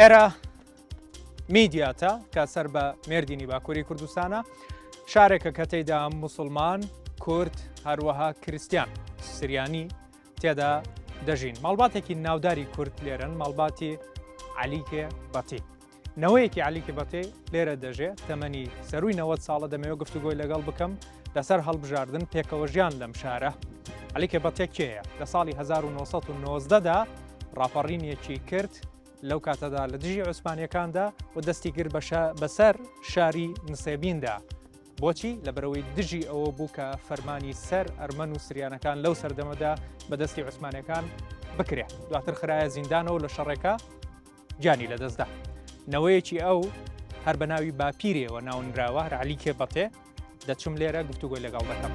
ئێرە میدیاتە کە سەر بە مێردینی باکووری کوردستانە شارێکە کە تێیدا موسڵمان، کورد، هەروەها کریستیان سریانی تێدا دەژین. ماڵباتێکی ناوداری کورد لێرن ماڵباتی عەلیکێ بەتێ. نەوەیەکی عەلیکێ بەتێ لێرە دەژێت تەمەنی سەرووی 90 ساڵە دەمەوێت گفتوگۆی لەگەڵ بکەم لەسەر هەڵبژاردن پێکەوە ژیان لەم شارە. عەلیکێ بەتێ کێیە؟ لە ساڵی 1990دا ڕاپەڕینیەکی کرد لەو کاتەدا لە دژی عوسمانیەکاندا و دەستی گر بەسەر شاری نسێبیندا. بۆچی؟ لەبەرەوەی دژی ئەوە بوو کە فەرمانی سەر ئەرمەن و سریانەکان لەو سەردەمەدا بەدەستی عوسمانیەکان بکرێت. دواتر خرایە زیندانەوە لە شەڕێکە جانی لەدەستدا. نەوەیەکی ئەو هەر بە ناوی باپیرێەوە ناونراوە عەلیکێ بەتێ دەچم لێرە گفتوگۆی لەگەڵ دەکەم.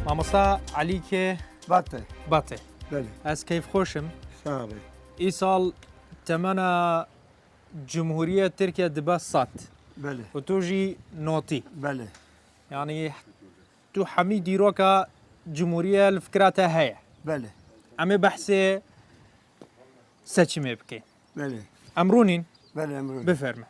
مامۆستا عەلیکێ بەتێ. ئەس کەیف خۆشم. ئیساڵ تەمەنە جمهوریە ترکیە دبە 100 و توژی نۆتی. یعنی تو هەمی دیرۆکە جمهوریە فکراتە هەیە. ئەمێ بەحسێ سەچمێ بکەین. ئەمڕۆنین بفەرمە.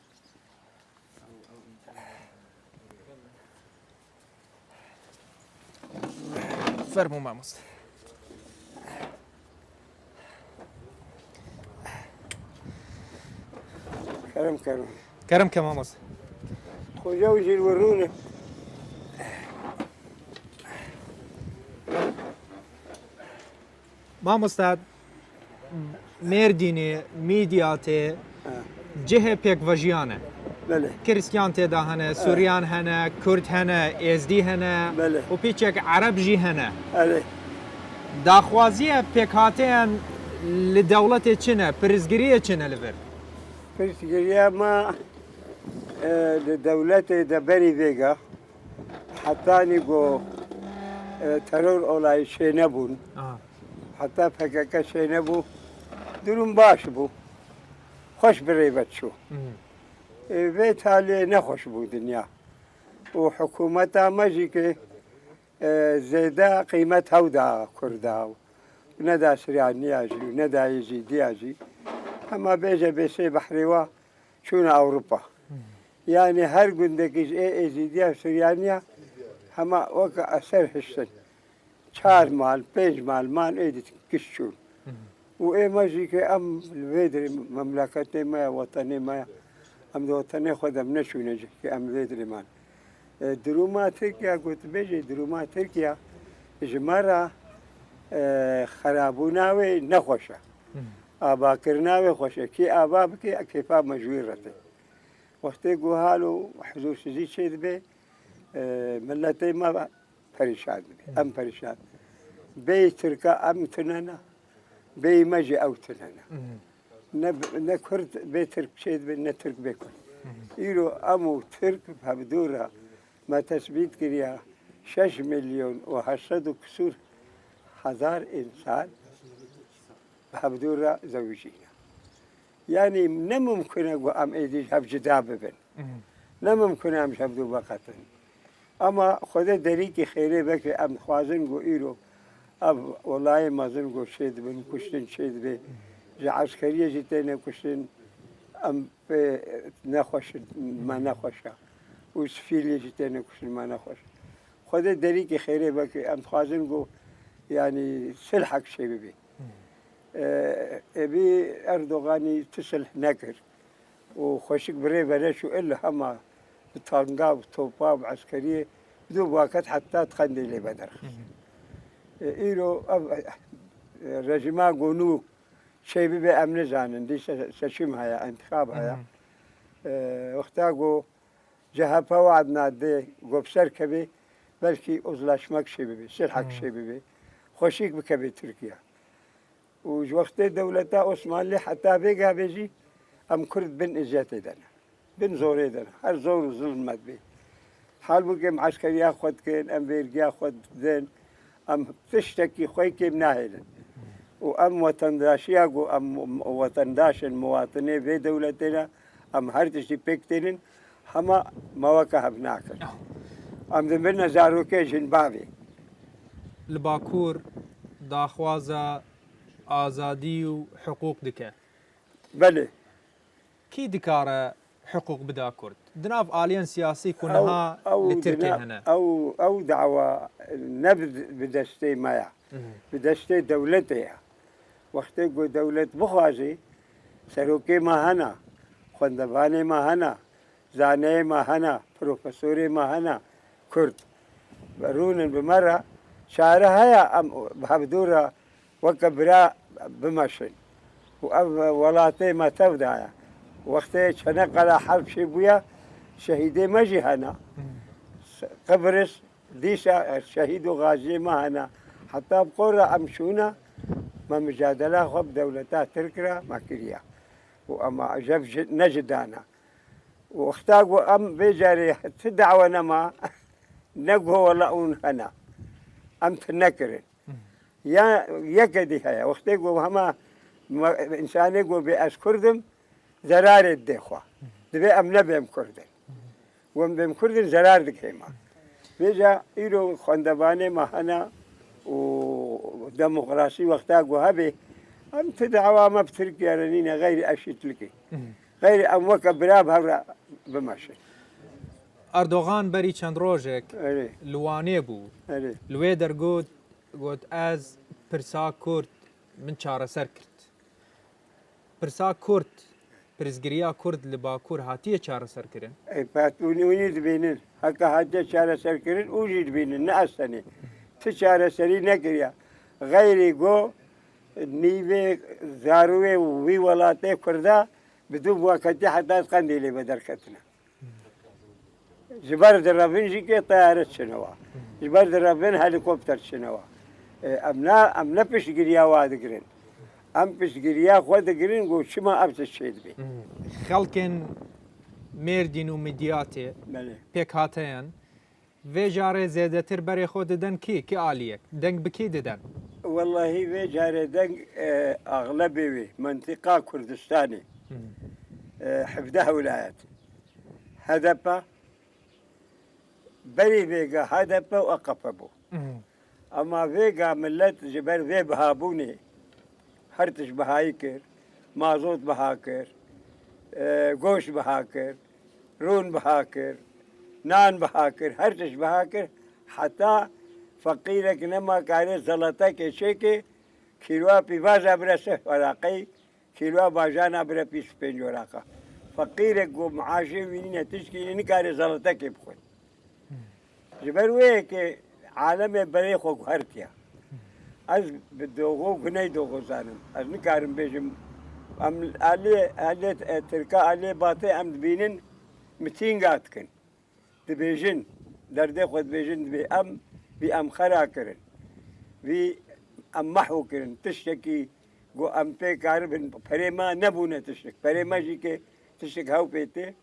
فەرموو مامۆستا. کەرم کە مامۆستا. خۆجا و ژیروەڕوونە. مامۆستا مێردینێ میدیاتێ جهێ پێکڤەژیانە. کریستیان تێدا هەنە، سووریان هەنە، کورد هەنە، ئێزدی هەنە و پیچێک عەرەبژی هەنە. داخوازیە پێکهاتەیان لە دەوڵەتێ چنە؟ پرزگریە چنە لەبەر؟ پرسگریەمە لە دەوڵەتێ دەبەری بێگە حەتانی بۆ تەرۆر ئۆڵای شێ نەبوون، حتا پەکەکە شێ نەبوو، دروم باش بوو، خۆش بڕێ بەچوو. وێ تا لێ نەخۆش بوو دنیا و حکوومەتا مەژی کە زێدە قیمەت هەودا کووردا و نەدا سریانیاژی و نەدا یەزیدیاژی ئەمە بێژە بێسێ بەحرێوە چوونە ئەوروپا. یعنی هەر گوندێکیش ئێزیدیا سریانیا هەمە وەکە ئەسەر هشتن 4 مال 5 مالمان ئێدیت گشت چوون و ئێمەژی کە ئەم وێدری مەملەکەتێ مایە وەتەنێ مایە ئەم دەوەتەنێ خۆدەم نەچوونەجی کە ئەم وێدرێمان دروما ترکیا گوتبێژی دروما ترکیا ژمارە خەرابووناوێ نەخۆشە، ئاباکردناوێ خۆشە کێ ئابا بکێ ئەکێپا مەژوویڕەتێ وەختێ گوهاڵ و حزوور سزی چێ دەبێ ملەتەی مە پەریشان بێ ئەم پەریشان بێ ترکە ئەم تنەنە بێ مەژی ئەو تنەنە نە کورد بێ ترک چێ دەبێ نە ترک بێ کورد. ئیرۆ ئەم و ترک هەبدوورە ما تثبیت کردیا 6 ملیۆن و 800 و کسور هزار ئینسان هەبدوورە زەویژینە. یعنی نەممکنە گو ئەم ئێدیش هەبجدا ببن، نەممکنە ئەم هەبدوو بەقەتن. ئەمە خۆدە دەریکی خێرێ بەکێ ئەم خوازن گو ئیرۆ ئەم وەڵایە مەزن گۆ شێ دەبن کوشتن چێ دەبێ ژە عەسکەریەژی تێنە کوشتن ئەم نەخۆشن مە نەخۆشە و سفیلێژی تێنە کوشتنمە نەخۆش. خۆدە دەریکی خێرێ بەکێ ئەم خوازن گۆ ینی سلحەک شێ ببێ. ئەبێ ئەردۆغانی تسلح نەکرد و خۆشک برێ بەرەش و ئەل هەما تانگا و تۆپا و عەسکەریە دوو واکەت حتا خەندێ لێ بەدەرخست. ئیرۆ ڕژیما گۆنو شێ ببێ ئەم نەزانن دی سەچیم هەیە ئەنتخاب هەیە وەختا گۆ جەهەپە وعد نادێ گۆپسەر کەبێ بەلکی ئۆزلاشمەک شێ ببێ سلحەک شێ ببێ خۆشیک بکەبێ تورکیا و وەختێ دەوڵەتا عوسمان لێ حتا بێگا بێژی ئەم کورد بن ئیزەتێ دەنە بن زۆرێ دەنە هەر زۆر و زڵمەت بێ حال بكم عسكريا خود كين أم بيرجيا خود ذن أم تشتكي خوي كم ناهلن وأم وطن داشيا أم وطن داش المواطنين في دولتنا أم هرتشي بيكتنن هما مواقع بناكر أم ذمنا زاروكي جنبابي الباكور داخوازا آزادي وحقوق دكا بله كي دكارة حقوق بدا كرد دناف آليان سياسي كونها لتركي هنا أو دعوة نبذ بدشتي مايا بدشتي دولتي وقتی گو دولت بخوازی سروکی ما هنا خواندوانی ما هنا زانه ما هنا پروفسوری ما هنا کرد برون بمرة شعره هيا بهبدورة وكبرا بمشن وولاتي ما تبدايا وقتی شنق على حرب شبويا شهيدي مجي هنا قبرص ديشا شهيد وغازي ما هنا حتى بقرة أمشونا ما مجادلة خب دولتها تركرا ما كريا وأما جف نجدانا واختاقوا أم بيجاري تدعونا ما نقهو ولا هنا أم تنكرن يا يكدي هيا واختاقوا هما إنسان يقول بأسكردم زرار الدخوة دبي أم نبيم كردن وأم بيم كردن زرار دكيما بيجا إيرو خندباني ما هنا وديمقراطي وقتها وهبي أم تدعوا ما بتركيا رنينا غير أشيت لكي غير أم وكبراب هذا بمشي أردوغان بري چند روجك لواني بو لويدر قوت از پرسا كورت من چارة سر کرد پرسا كورت پرزگريا كورد لباكور هاتيه چارة سر کرن اي باتوني وني دبينن هكا هاتيه چارة سر کرن اوجي دبينن نأسني تشارة سري نكريا غيري قو نيبي زاروي وي ولاتي كردا بدون وقتي حتى تقنديلي بدركتنا جبر درابين جيكي طيارة شنوا جبر درابين هليكوبتر شنوا أمنا بشجريا وادقرين أم بشجريا وادقرين قو شما أبس الشيء بي خلقن مردين وميدياتي بيك هاتين في جاري زيادة تربري خود دن كي آليك دنگ بكي دن والله في جاري دنگ أغلبي منطقة كردستاني حفظها ولايات هدبة بري فيقا هدبة وأقفبو أما فيقا ملت جبر في بهابوني هرتش بهايكر مازوت بهاكر قوش بهاكر رون بهاكر نان بهاكر هرتش بهاكر حتى فقيرك نما كاري زلطك شيكي كيلوا بيفازا برسه وراقي كيلوا باجانا برا بيس بين وراقا فقيرك ومعاشي وينينا تشكي نكاري زلطك بخوي جبر ويك عالم بريخو هرتيا از بدوغو غني دوغو زانم از نكارم بيجم ام علي تركا علي باطي ام بينن متينغاتكن دبيجن دردي خود بيجن بأم خرا كرن محو كرن تشتكي قو أم بي كاربن فريما نبونا تشتك فريما جيكي تشتك هاو بيتي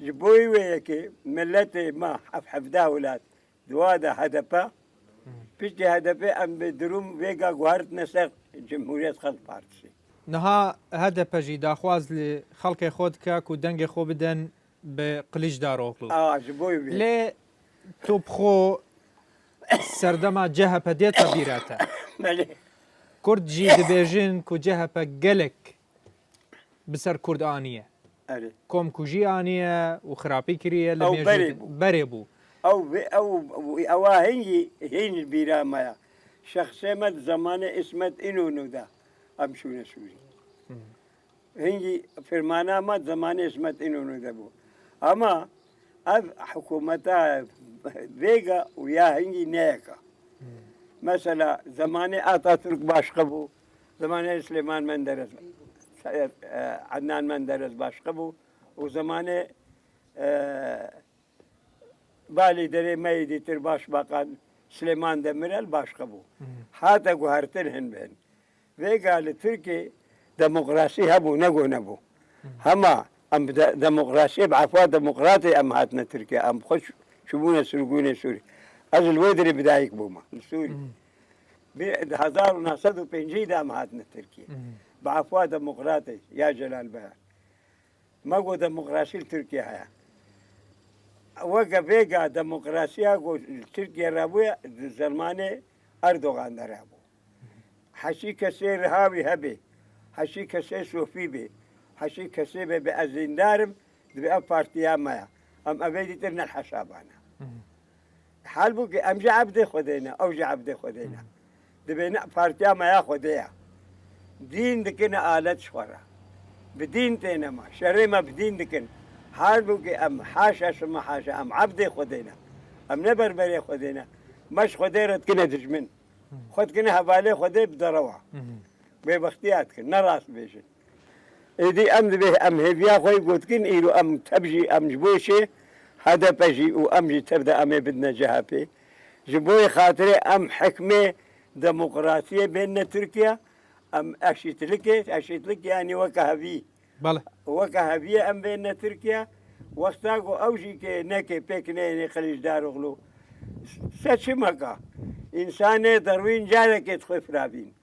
جبوي ويكي ملتي ما حفدا ولاد دوادا هدفا بيشتي هدفا أم بدروم ويقا قوارت نسق جمهورية خلق بارتسي نها هدف جي داخواز لخلق خود كاك ودنگ خو بدن بقليش داروغلو جبوي ويكي لي توبخو سردما جهة ديتا بيراتا كرد جي دبيجن كو جهة قلك بسر كرد آنية كوم كو جي آنية وخرابي كريه لميجو بريبو أو هنجي هين البيرا مايا شخصية زمان اسمت إنو نودا أمشونا سوري هنجي فرمانا ما زمان اسمت إنو نودا بو أما حكومتها فيغا ويا هنجي نيكا مثلا زمان اتاتورك باشقبو زمان سليمان مندرس عدنان مندرس باشقبو وزمان بالي دري ميدي ترباش باقان سليمان دمرل باشقبو حتى قهرتن هن بهن فيغا لتركي ديمقراطي هبو نبو هما ام ديمقراطيه بعفوا ديمقراطي ام هاتنا تركيا ام خش شبونا سرقونا سوري از الويدري بدايك بوما سوري ب 1950 ام هاتنا تركيا بعفوا ديمقراطي يا جلال بها ما قو ديمقراطيه تركيا هيا وقا بيقا ديمقراطيه قو تركيا رابويا زلماني اردوغان رابو حشي كسير هاوي هبي حشي كسير صوفي بي حشي كسير بي بأزيندارم دبي بارتيا مايا ام ابيدي ترنا الحسابانا حال بوكي ام جعبدي خدينا او جعبدي خدينا دبي بارتيا مايا خديا دين دكنا آلت شورا بدين تينا ما شري ما بدين دكن حال بوكي ام حاشا سما حاشا ام عبدي خدينا ام نبربري خدينا مش خديرت كنا دجمن خد كنا هبالي خدي بدروا ببختيات كن نراس بيشن إدي أم به أم هفيا خوي قلت كن إيرو أم تبجي أم جبوشي هذا بجي وأم جي تبدأ أم بدنا جهابي جبوي خاطري أم حكمة ديمقراطية بين تركيا أم أشيت لك يعني وكهبي بله وكهبي أم بين تركيا وقتاقو أوجي كي نكي بيكنيني خليج دارو غلو سچمكا إنساني دروين جالك يدخل فرابين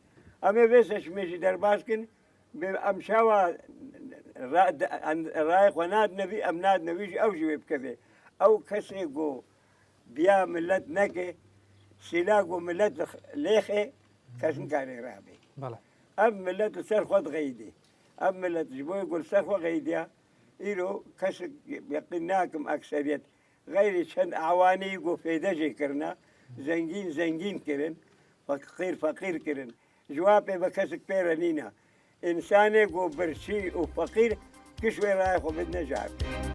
أما بس أشمشي درباسكن بأمشاوى رايق وناد نبي أم ناد نبي أو جوي بكبي أو كسيقو بيا ملت نكي سلاقو ملت ليخي كسن كاري رابي بله أم ملت سرخوت غيدي أم ملت جبوي يقول سرخو غيديا إلو كسك يقناكم أكثرية غير شن أعواني يقول فيدجي كرنا زنجين كرن فقير كرن جوابي بكسك بيرانينا إنساني يقول برشي وفقير كشوي رايخو بدنا جاب